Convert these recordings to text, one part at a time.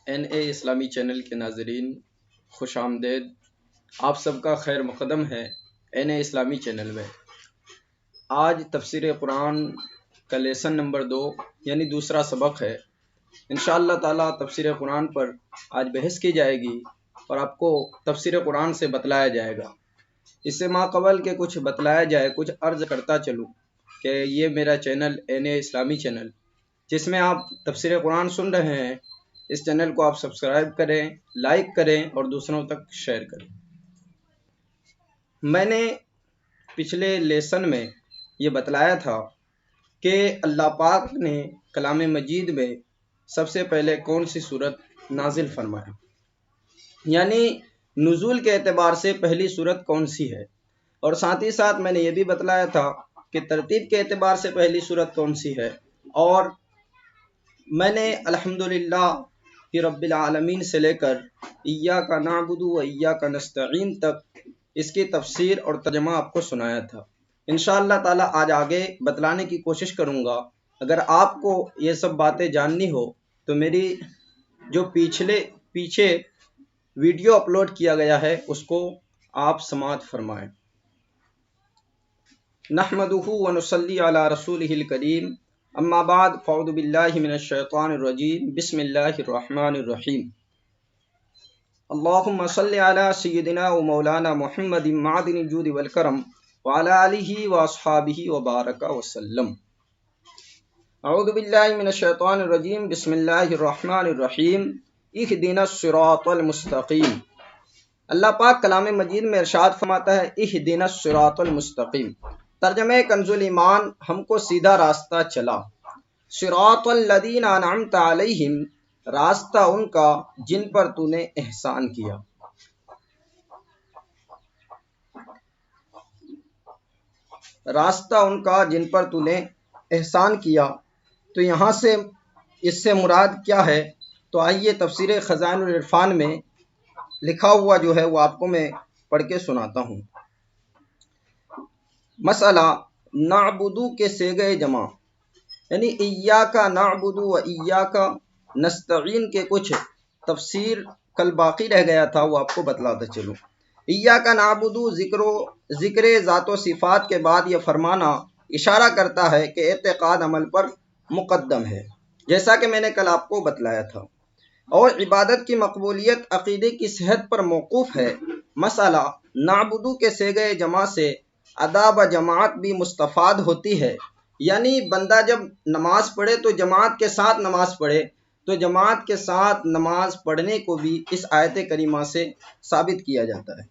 N اے اسلامی channel کے ناظرین خوش آمدید۔ آپ سب کا خیر مقدم ہے این اے اسلامی چینل میں۔ آج تفسیر قرآن کا لیسن نمبر 2 یعنی دوسرا سبق ہے۔ انشاءاللہ تعالی تفسیر قرآن پر آج بحث کی جائے گی اور آپ کو تفسیر قرآن سے بتلایا جائے گا۔ اس سے ماقبل کے کچھ بتلایا جائے، کچھ عرض کرتا چلوں کہ یہ میرا چینل این اے اسلامی چینل جس میں آپ تفسیر قرآن سن رہے ہیں، اس چینل کو آپ سبسکرائب کریں، لائک کریں اور دوسروں تک شیئر کریں۔ میں نے پچھلے لیسن میں یہ بتلایا تھا کہ اللہ پاک نے کلام مجید میں سب سے پہلے کون سی صورت نازل فرمایا، یعنی نزول کے اعتبار سے پہلی صورت کون سی ہے، اور ساتھ ہی ساتھ میں نے یہ بھی بتلایا تھا کہ ترتیب کے اعتبار سے پہلی صورت کون سی ہے، اور میں نے الحمدللہ کہ رب العالمین سے لے کر ایاک نعبد و ایاک نستعین تک اس کی تفسیر اور ترجمہ آپ کو سنایا تھا۔ انشاءاللہ تعالی آج آگے بتلانے کی کوشش کروں گا۔ اگر آپ کو یہ سب باتیں جاننی ہو تو میری جو پیچھے ویڈیو اپلوڈ کیا گیا ہے اس کو آپ سماعت فرمائیں۔ نحمدہ ونصلی علی رسولہ الکریم، اما بعد فاعوذ باللہ من الشیطان الرجیم، بسم اللہ الرحمن الرحیم۔ اللہم صلی علی سیدنا و مولانا محمد معدن الجود والکرم وعلی آلہ واصحابہ وبارک وسلم۔ اعوذ باللہ من الشیطان الرجیم، بسم اللہ الرحمن الرحیم، اہدنا الصراط المستقیم۔ اللہ پاک کلام مجید میں ارشاد فرماتا ہے اہدنا الصراط المستقیم۔ ترجمہ کنز ایمان، ہم کو سیدھا راستہ چلا۔ صراط الذین انعمت علیہم، راستہ ان کا جن پر تو نے احسان کیا۔ راستہ ان کا جن پر تو نے احسان کیا، تو یہاں سے اس سے مراد کیا ہے؟ تو آئیے تفسیر خزائن العرفان میں لکھا ہوا جو ہے وہ آپ کو میں پڑھ کے سناتا ہوں۔ مسئلہ نعبدو کے صیغہ جمع، یعنی ایاک نعبدو و ایاک نستعین کے کچھ تفسیر کل باقی رہ گیا تھا، وہ آپ کو بتلاتا چلوں۔ ایاک نعبدو ذکر ذات و صفات کے بعد یہ فرمانا اشارہ کرتا ہے کہ اعتقاد عمل پر مقدم ہے، جیسا کہ میں نے کل آپ کو بتلایا تھا، اور عبادت کی مقبولیت عقیدے کی صحت پر موقوف ہے۔ مسئلہ نعبدو کے صیغہ جمع سے ادا و جماعت بھی مستفاد ہوتی ہے، یعنی بندہ جب نماز پڑھے تو جماعت کے ساتھ نماز پڑھے، تو جماعت کے ساتھ نماز پڑھنے کو بھی اس آیت کریمہ سے ثابت کیا جاتا ہے،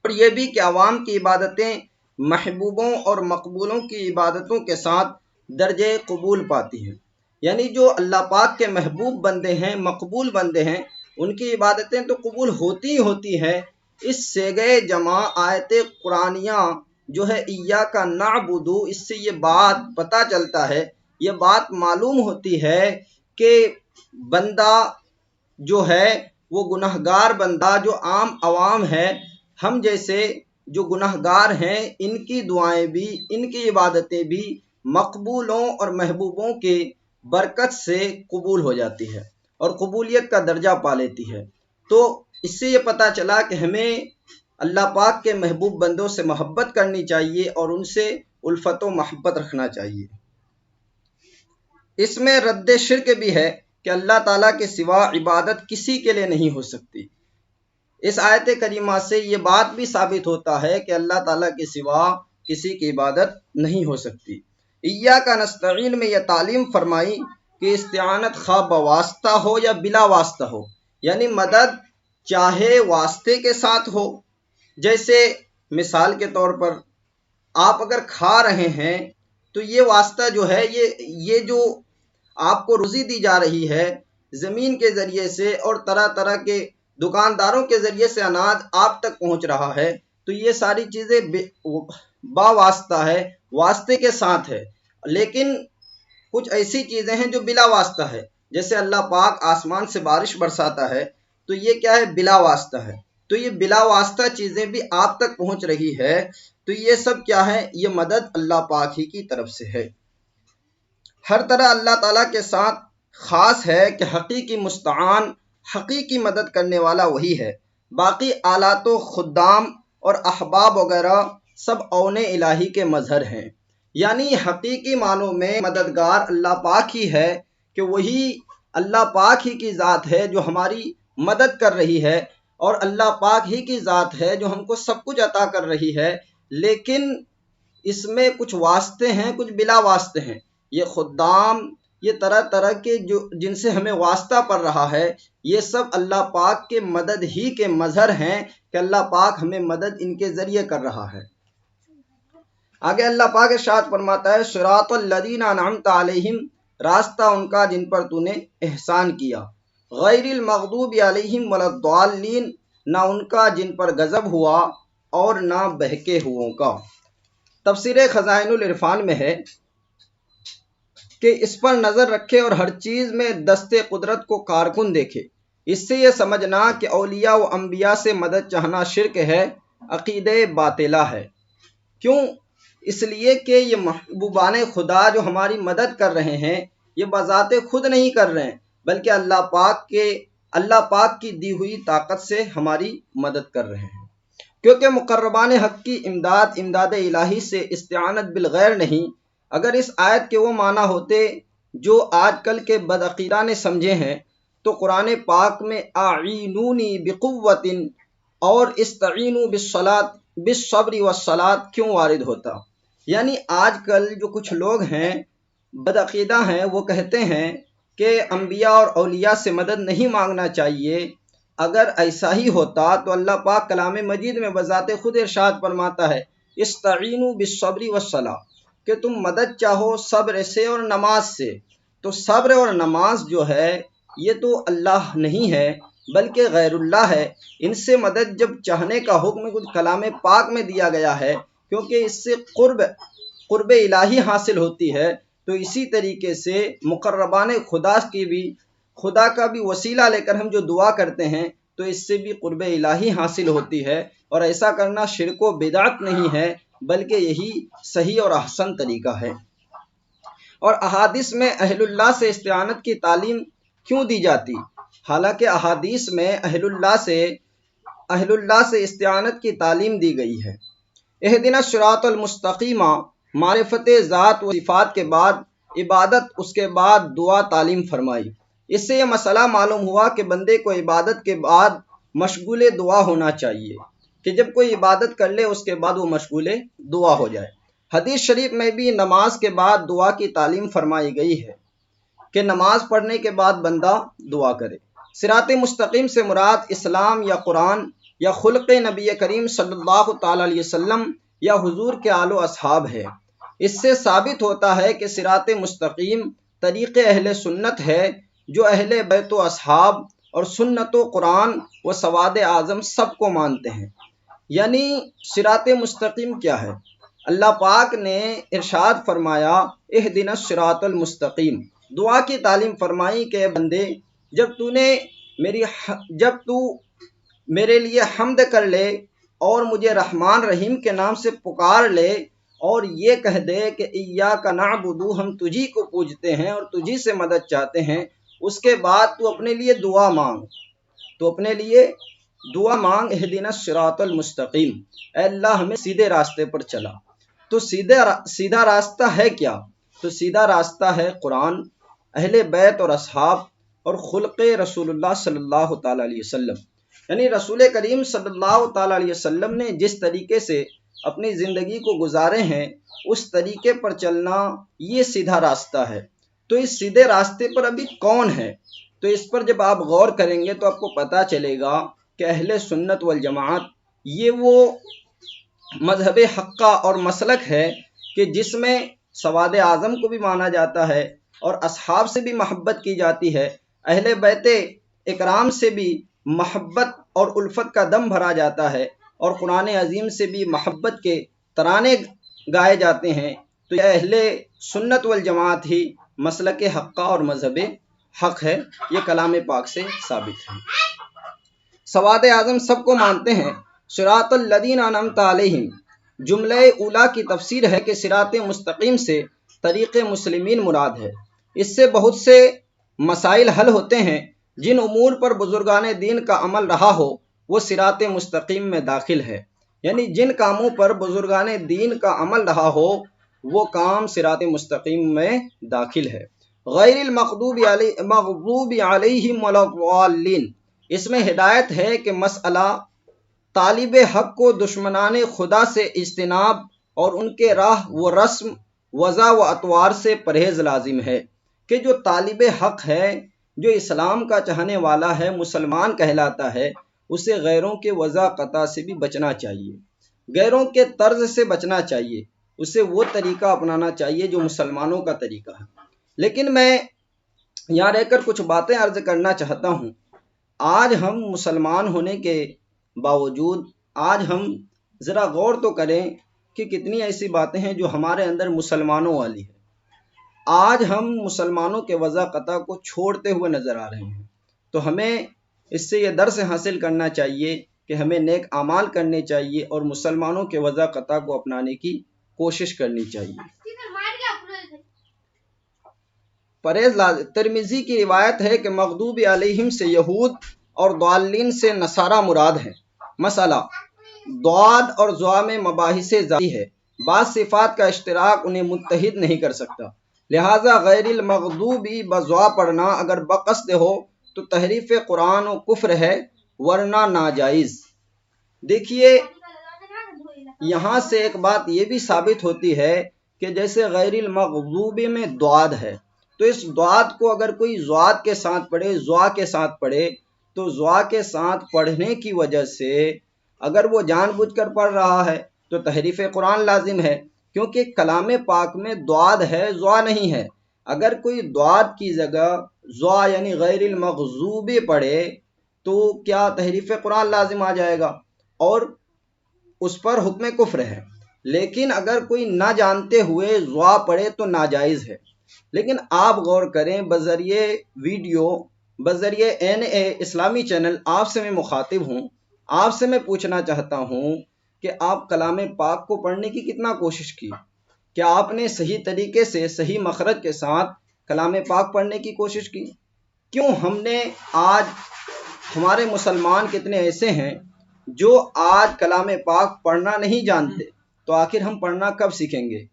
اور یہ بھی کہ عوام کی عبادتیں محبوبوں اور مقبولوں کی عبادتوں کے ساتھ درجہ قبول پاتی ہیں، یعنی جو اللہ پاک کے محبوب بندے ہیں، مقبول بندے ہیں، ان کی عبادتیں تو قبول ہوتی ہی ہوتی ہیں۔ اس صیغہ جمع آیت قرآنیہ جو ہے ایاک نعبدو، اس سے یہ بات پتہ چلتا ہے، یہ بات معلوم ہوتی ہے کہ بندہ جو ہے وہ گنہگار بندہ، جو عام عوام ہے، ہم جیسے جو گنہگار ہیں، ان کی دعائیں بھی، ان کی عبادتیں بھی مقبولوں اور محبوبوں کے برکت سے قبول ہو جاتی ہے اور قبولیت کا درجہ پا لیتی ہے۔ تو اس سے یہ پتہ چلا کہ ہمیں اللہ پاک کے محبوب بندوں سے محبت کرنی چاہیے اور ان سے الفت و محبت رکھنا چاہیے۔ اس میں رد شرک بھی ہے کہ اللہ تعالیٰ کے سوا عبادت کسی کے لیے نہیں ہو سکتی۔ اس آیت کریمہ سے یہ بات بھی ثابت ہوتا ہے کہ اللہ تعالیٰ کے سوا کسی کی عبادت نہیں ہو سکتی۔ ایاک نستعین میں یہ تعلیم فرمائی کہ استعانت خواہ بواسطہ ہو یا بلا واسطہ ہو، یعنی مدد چاہے واسطے کے ساتھ ہو، جیسے مثال کے طور پر آپ اگر کھا رہے ہیں تو یہ واسطہ جو ہے، یہ جو آپ کو روزی دی جا رہی ہے زمین کے ذریعے سے اور طرح طرح کے دکانداروں کے ذریعے سے اناج آپ تک پہنچ رہا ہے، تو یہ ساری چیزیں با واسطہ ہے، واسطے کے ساتھ ہے۔ لیکن کچھ ایسی چیزیں ہیں جو بلا واسطہ ہے، جیسے اللہ پاک آسمان سے بارش برساتا ہے، تو یہ کیا ہے؟ بلا واسطہ ہے۔ تو یہ بلا واسطہ چیزیں بھی آپ تک پہنچ رہی ہے، تو یہ سب کیا ہے؟ یہ مدد اللہ پاک ہی کی طرف سے ہے۔ ہر طرح اللہ تعالیٰ کے ساتھ خاص ہے کہ حقیقی مستعان حقیقی مدد کرنے والا وہی ہے، باقی آلات و خدام اور احباب وغیرہ سب اون الہی کے مظہر ہیں۔ یعنی حقیقی معنوں میں مددگار اللہ پاک ہی ہے، کہ وہی اللہ پاک ہی کی ذات ہے جو ہماری مدد کر رہی ہے، اور اللہ پاک ہی کی ذات ہے جو ہم کو سب کچھ عطا کر رہی ہے، لیکن اس میں کچھ واسطے ہیں، کچھ بلا واسطے ہیں۔ یہ خدام، یہ طرح طرح کے جن سے ہمیں واسطہ پڑ رہا ہے، یہ سب اللہ پاک کے مدد ہی کے مظہر ہیں، کہ اللہ پاک ہمیں مدد ان کے ذریعے کر رہا ہے۔ آگے اللہ پاک ارشاد فرماتا ہے، صراط الذین انعمت علیہم، راستہ ان کا جن پر تو نے احسان کیا، غیر المغضوب علیہم ولا الضالین، نہ ان کا جن پر غضب ہوا اور نہ بہکے ہووں کا۔ تفسیر خزائن العرفان میں ہے کہ اس پر نظر رکھے اور ہر چیز میں دست قدرت کو کارکن دیکھے۔ اس سے یہ سمجھنا کہ اولیاء و انبیاء سے مدد چاہنا شرک ہے، عقیدہ باطلہ ہے۔ کیوں؟ اس لیے کہ یہ محبوبان خدا جو ہماری مدد کر رہے ہیں، یہ بذات خود نہیں کر رہے ہیں، بلکہ اللہ پاک کی دی ہوئی طاقت سے ہماری مدد کر رہے ہیں۔ کیونکہ مقربان حق کی امداد الہی سے استعانت بالغیر نہیں۔ اگر اس آیت کے وہ معنی ہوتے جو آج کل کے بدعقیدہ نے سمجھے ہیں، تو قرآن پاک میں اعینونی بقوت اور استعینوا بالصبر والصلاۃ کیوں وارد ہوتا؟ یعنی آج کل جو کچھ لوگ ہیں، بدعقیدہ ہیں، وہ کہتے ہیں کہ انبیاء اور اولیاء سے مدد نہیں مانگنا چاہیے۔ اگر ایسا ہی ہوتا تو اللہ پاک کلام مجید میں بذات خود ارشاد فرماتا ہے، استعینوا بالصبر والصلاۃ، کہ تم مدد چاہو صبر سے اور نماز سے۔ تو صبر اور نماز جو ہے یہ تو اللہ نہیں ہے بلکہ غیر اللہ ہے۔ ان سے مدد جب چاہنے کا حکم کچھ کلام پاک میں دیا گیا ہے، کیونکہ اس سے قرب الہی حاصل ہوتی ہے، تو اسی طریقے سے مقربان خدا کا بھی وسیلہ لے کر ہم جو دعا کرتے ہیں، تو اس سے بھی قرب الہی حاصل ہوتی ہے، اور ایسا کرنا شرک و بدعت نہیں ہے بلکہ یہی صحیح اور احسن طریقہ ہے۔ اور احادیث میں اہل اللہ سے استعانت کی تعلیم کیوں دی جاتی؟ حالانکہ احادیث میں اہل اللہ سے استعانت کی تعلیم دی گئی ہے۔ اہدنا الصراط المستقیم، معرفت ذات و صفات کے بعد عبادت، اس کے بعد دعا تعلیم فرمائی۔ اس سے یہ مسئلہ معلوم ہوا کہ بندے کو عبادت کے بعد مشغول دعا ہونا چاہیے، کہ جب کوئی عبادت کر لے اس کے بعد وہ مشغول دعا ہو جائے۔ حدیث شریف میں بھی نماز کے بعد دعا کی تعلیم فرمائی گئی ہے کہ نماز پڑھنے کے بعد بندہ دعا کرے۔ صراط مستقیم سے مراد اسلام یا قرآن یا خلق نبی کریم صلی اللہ تعالی علیہ وسلم یا حضور کے آل و اصحاب ہے۔ اس سے ثابت ہوتا ہے کہ صراط مستقیم طریق اہل سنت ہے، جو اہل بیت و اصحاب اور سنت و قرآن و سواد اعظم سب کو مانتے ہیں۔ یعنی صراط مستقیم کیا ہے؟ اللہ پاک نے ارشاد فرمایا، اہدنا الصراط المستقیم، دعا کی تعلیم فرمائی کہ بندے جب تو میرے لیے حمد کر لے اور مجھے رحمان رحیم کے نام سے پکار لے، اور یہ کہہ دے کہ ایاک نعبد، ہم تجھی کو پوجتے ہیں اور تجھی سے مدد چاہتے ہیں، اس کے بعد تو اپنے لیے دعا مانگ، اہدنا الصراط المستقیم، اے اللہ ہمیں سیدھے راستے پر چلا۔ تو سیدھا راستہ ہے کیا؟ تو سیدھا راستہ ہے قرآن، اہل بیت اور اصحاب اور خلق رسول اللہ صلی اللہ تعالی علیہ وسلم۔ یعنی رسول کریم صلی اللہ تعالی علیہ وسلم نے جس طریقے سے اپنی زندگی کو گزارے ہیں، اس طریقے پر چلنا یہ سیدھا راستہ ہے۔ تو اس سیدھے راستے پر ابھی کون ہے؟ تو اس پر جب آپ غور کریں گے تو آپ کو پتہ چلے گا کہ اہل سنت والجماعت یہ وہ مذہب حقہ اور مسلک ہے کہ جس میں سواد اعظم کو بھی مانا جاتا ہے اور اصحاب سے بھی محبت کی جاتی ہے، اہل بیت اکرام سے بھی محبت اور الفت کا دم بھرا جاتا ہے، اور قرآن عظیم سے بھی محبت کے ترانے گائے جاتے ہیں۔ تو یہ اہل سنت والجماعت ہی مسلک حقہ اور مذہب حق ہے، یہ کلام پاک سے ثابت ہے۔ سواد اعظم سب کو مانتے ہیں۔ صراط الذین انعمت علیہم جملہ اولا کی تفسیر ہے کہ صراط مستقیم سے طریق مسلمین مراد ہے۔ اس سے بہت سے مسائل حل ہوتے ہیں، جن امور پر بزرگان دین کا عمل رہا ہو وہ صراط مستقیم میں داخل ہے، یعنی جن کاموں پر بزرگان دین کا عمل رہا ہو وہ کام صراط مستقیم میں داخل ہے۔ غیر المغضوب علیہم ولا الضالین، اس میں ہدایت ہے کہ مسئلہ طالب حق کو دشمنان خدا سے اجتناب اور ان کے راہ و رسم وضع و اطوار سے پرہیز لازم ہے، کہ جو طالب حق ہے، جو اسلام کا چاہنے والا ہے، مسلمان کہلاتا ہے، اسے غیروں کے وضع قطع سے بھی بچنا چاہیے، غیروں کے طرز سے بچنا چاہیے، اسے وہ طریقہ اپنانا چاہیے جو مسلمانوں کا طریقہ ہے۔ لیکن میں یہاں رہ کر کچھ باتیں عرض کرنا چاہتا ہوں۔ آج ہم مسلمان ہونے کے باوجود آج ہم ذرا غور تو کریں کہ کتنی ایسی باتیں ہیں جو ہمارے اندر مسلمانوں والی ہے۔ آج ہم مسلمانوں کے وضع قطع کو چھوڑتے ہوئے نظر آ رہے ہیں، تو ہمیں اس سے یہ درس حاصل کرنا چاہیے کہ ہمیں نیک اعمال کرنے چاہیے اور مسلمانوں کے وضع قطع کو اپنانے کی کوشش کرنی چاہیے۔ ترمذی کی روایت ہے کہ مغضوب علیہم سے یہود اور ضالین سے نصارہ مراد ہیں۔ مسئلہ ضاد اور ضا میں مباحث ذاتی ہے، بعض صفات کا اشتراک انہیں متحد نہیں کر سکتا، لہٰذا غیر المغضوبی بضا پڑھنا اگر بقصد ہو تو تحریف قرآن و کفر ہے، ورنہ ناجائز۔ دیکھیے یہاں سے ایک بات یہ بھی ثابت ہوتی ہے کہ جیسے غیر المغضوب میں ضاد ہے، تو اس ضاد کو اگر کوئی ضاد کے ساتھ پڑھے، ضا کے ساتھ پڑھے، تو ضا کے ساتھ پڑھنے کی وجہ سے اگر وہ جان بوجھ کر پڑھ رہا ہے تو تحریف قرآن لازم ہے، کیونکہ کلام پاک میں ضاد ہے، ضا نہیں ہے۔ اگر کوئی ضاد کی جگہ ضا یعنی غیر المغضوب پڑھے تو کیا تحریف قرآن لازم آ جائے گا اور اس پر حکم کفر ہے۔ لیکن اگر کوئی نہ جانتے ہوئے ضا پڑھے تو ناجائز ہے۔ لیکن آپ غور کریں، بذریعہ ویڈیو، بذریعہ NA اسلامی چینل آپ سے میں مخاطب ہوں، آپ سے میں پوچھنا چاہتا ہوں کہ آپ کلام پاک کو پڑھنے کی کتنا کوشش کی؟ کیا آپ نے صحیح طریقے سے صحیح مخرج کے ساتھ کلام پاک پڑھنے کی کوشش کی؟ کیوں ہم نے آج ہمارے مسلمان کتنے ایسے ہیں جو آج کلام پاک پڑھنا نہیں جانتے، تو آخر ہم پڑھنا کب سیکھیں گے؟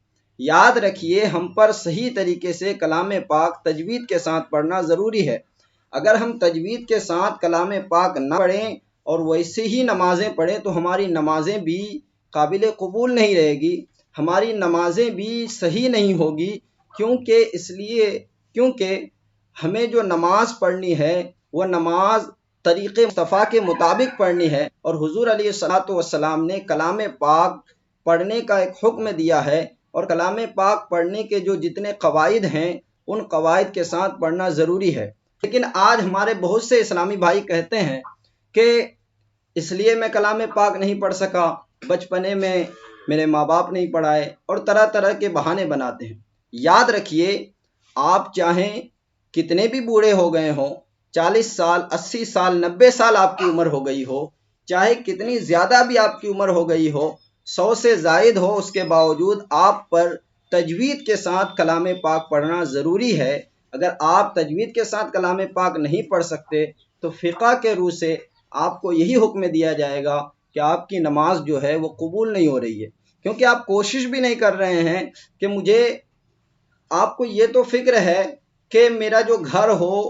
یاد رکھیے ہم پر صحیح طریقے سے کلام پاک تجوید کے ساتھ پڑھنا ضروری ہے۔ اگر ہم تجوید کے ساتھ کلام پاک نہ پڑھیں اور ویسے ہی نمازیں پڑھیں تو ہماری نمازیں بھی قابل قبول نہیں رہے گی، ہماری نمازیں بھی صحیح نہیں ہوگی، کیونکہ ہمیں جو نماز پڑھنی ہے وہ نماز طریق مصطفیٰ کے مطابق پڑھنی ہے، اور حضور علیہ الصلوۃ والسلام نے کلام پاک پڑھنے کا ایک حکم دیا ہے، اور کلام پاک پڑھنے کے جو جتنے قواعد ہیں ان قواعد کے ساتھ پڑھنا ضروری ہے۔ لیکن آج ہمارے بہت سے اسلامی بھائی کہتے ہیں کہ اس لیے میں کلام پاک نہیں پڑھ سکا، بچپنے میں میرے ماں باپ نہیں پڑھائے، اور طرح طرح کے بہانے بناتے ہیں۔ یاد رکھیے آپ چاہیں کتنے بھی بوڑھے ہو گئے ہوں، 40 سال 80 سال 90 سال آپ کی عمر ہو گئی ہو، چاہے کتنی زیادہ بھی آپ کی عمر ہو گئی ہو، 100 سے زائد ہو، اس کے باوجود آپ پر تجوید کے ساتھ کلام پاک پڑھنا ضروری ہے۔ اگر آپ تجوید کے ساتھ کلام پاک نہیں پڑھ سکتے تو فقہ کے روح سے آپ کو یہی حکم دیا جائے گا کہ آپ کی نماز جو ہے وہ قبول نہیں ہو رہی ہے، کیونکہ آپ کوشش بھی نہیں کر رہے ہیں کہ مجھے، آپ کو یہ تو فکر ہے کہ میرا جو گھر ہو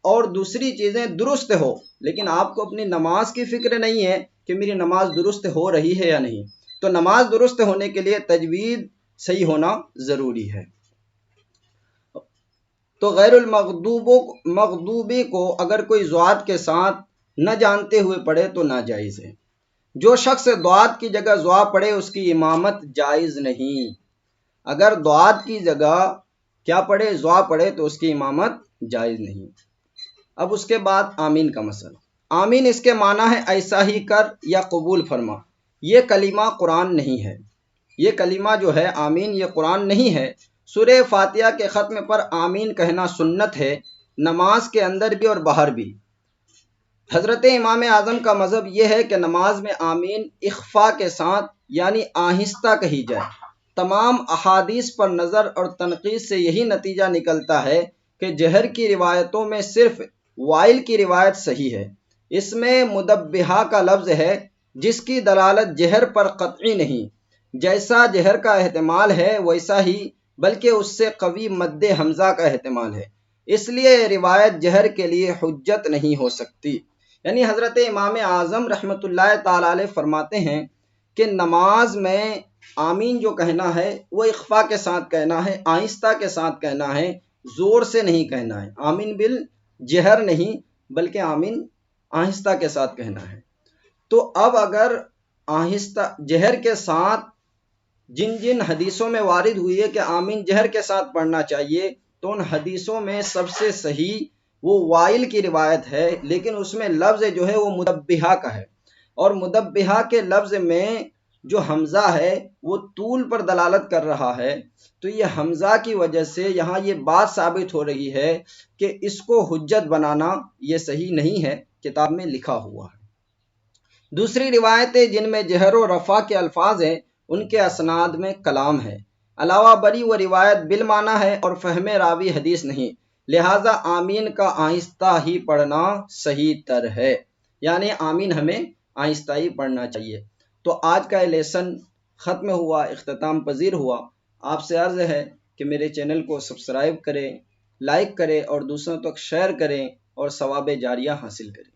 اور دوسری چیزیں درست ہو، لیکن آپ کو اپنی نماز کی فکر نہیں ہے کہ میری نماز درست ہو رہی ہے یا نہیں۔ تو نماز درست ہونے کے لیے تجوید صحیح ہونا ضروری ہے۔ تو غیر المغضوبی کو اگر کوئی ضاد کے ساتھ نہ جانتے ہوئے پڑھے تو ناجائز ہے۔ جو شخص ضاد کی جگہ ضا پڑھے اس کی امامت جائز نہیں۔ اگر ضاد کی جگہ کیا پڑھے؟ ضا پڑھے تو اس کی امامت جائز نہیں۔ اب اس کے بعد آمین کا مسئلہ۔ آمین اس کے معنی ہے ایسا ہی کر یا قبول فرما۔ یہ کلمہ قرآن نہیں ہے، یہ کلمہ جو ہے آمین یہ قرآن نہیں ہے۔ سورہ فاتحہ کے ختم پر آمین کہنا سنت ہے، نماز کے اندر بھی اور باہر بھی۔ حضرت امام اعظم کا مذہب یہ ہے کہ نماز میں آمین اخفا کے ساتھ یعنی آہستہ کہی جائے۔ تمام احادیث پر نظر اور تنقید سے یہی نتیجہ نکلتا ہے کہ جہر کی روایتوں میں صرف وائل کی روایت صحیح ہے، اس میں مدبحہ کا لفظ ہے جس کی دلالت جہر پر قطعی نہیں، جیسا جہر کا احتمال ہے ویسا ہی، بلکہ اس سے قوی مد حمزہ کا احتمال ہے، اس لیے یہ روایت جہر کے لیے حجت نہیں ہو سکتی۔ یعنی حضرت امام اعظم رحمۃ اللہ تعالی علیہ فرماتے ہیں کہ نماز میں آمین جو کہنا ہے وہ اخفا کے ساتھ کہنا ہے، آہستہ کے ساتھ کہنا ہے، زور سے نہیں کہنا ہے، آمین بالجہر نہیں بلکہ آمین آہستہ کے ساتھ کہنا ہے۔ تو اب اگر آہستہ جہر کے ساتھ جن جن حدیثوں میں وارد ہوئی ہے کہ آمین جہر کے ساتھ پڑھنا چاہیے، تو ان حدیثوں میں سب سے صحیح وہ وائل کی روایت ہے، لیکن اس میں لفظ جو ہے وہ مدبحہ کا ہے، اور مدبحہ کے لفظ میں جو حمزہ ہے وہ طول پر دلالت کر رہا ہے، تو یہ حمزہ کی وجہ سے یہاں یہ بات ثابت ہو رہی ہے کہ اس کو حجت بنانا یہ صحیح نہیں ہے، کتاب میں لکھا ہوا ہے۔ دوسری روایتیں جن میں جہر و رفع کے الفاظ ہیں ان کے اسناد میں کلام ہے، علاوہ بری وہ روایت بالمعنی ہے اور فہم راوی حدیث نہیں، لہٰذا آمین کا آہستہ ہی پڑھنا صحیح تر ہے، یعنی آمین ہمیں آہستہ ہی پڑھنا چاہیے۔ تو آج کا یہ لیسن ختم ہوا، اختتام پذیر ہوا۔ آپ سے عرض ہے کہ میرے چینل کو سبسکرائب کریں، لائک کریں اور دوسروں تک شیئر کریں اور ثواب جاریہ حاصل کریں۔